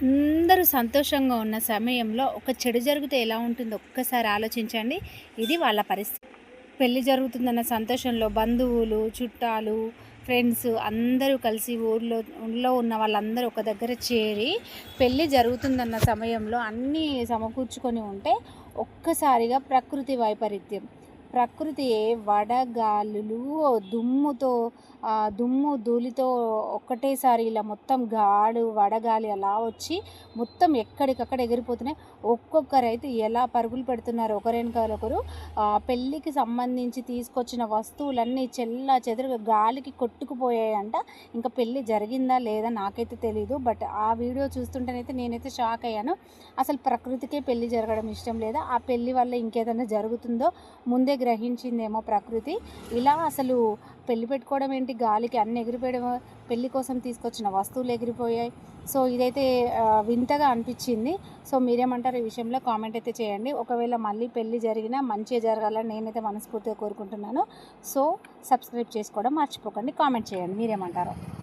అందరూ సంతోషంగా ఉన్న సమయంలో ఒక చెడు జరిగితే ఎలా ఉంటుందో ఒక్కసారి ఆలోచించండి. ఇది వాళ్ళ పరిస్థితి. పెళ్లి జరుగుతుందన్న సంతోషంలో బంధువులు, చుట్టాలు, ఫ్రెండ్స్ అందరూ కలిసి ఊళ్ళో ఉన్న వాళ్ళందరూ ఒక దగ్గర చేరి పెళ్లి జరుగుతుందన్న సమయంలో అన్నీ సమకూర్చుకొని ఉంటే ఒక్కసారిగా ప్రకృతి వైపరీత్యం. ప్రకృతి వడగాలులు, దుమ్ముతో దుమ్ము ధూళితో ఒక్కటేసారి ఇలా మొత్తం వడగాలి అలా వచ్చి మొత్తం ఎక్కడికక్కడ ఎగిరిపోతున్నాయి. ఒక్కొక్కరైతే ఎలా పరుగులు పెడుతున్నారు ఒకరెనకాల ఒకరు. పెళ్ళికి సంబంధించి తీసుకొచ్చిన వస్తువులన్నీ చెల్లాచెదురుగా గాలికి కొట్టుకుపోయాయంట. ఇంకా పెళ్ళి జరిగిందా లేదా నాకైతే తెలీదు. బట్ ఆ వీడియో చూస్తుంటేనైతే నేనైతే షాక్ అయ్యాను. అసలు ప్రకృతికే పెళ్ళి జరగడం ఇష్టం లేదా? ఆ పెళ్ళి వల్ల ఇంకేదైనా జరుగుతుందో ముందే గ్రహించిందేమో ప్రకృతి. ఇలా అసలు పెళ్లి పెట్టుకోవడం ఏంటి, గాలికి అన్ని ఎగిరిపోయడం, పెళ్లి కోసం తీసుకొచ్చిన వస్తువులు ఎగిరిపోయాయి. సో ఇదైతే వింతగా అనిపించింది. సో మీరేమంటారు ఈ విషయంలో కామెంట్ అయితే చేయండి. ఒకవేళ మళ్ళీ పెళ్ళి జరిగినా మంచిగా జరగాలని నేనైతే మనస్ఫూర్తిగా కోరుకుంటున్నాను. సో సబ్స్క్రైబ్ చేసుకోవడం మర్చిపోకండి. కామెంట్ చేయండి మీరేమంటారో.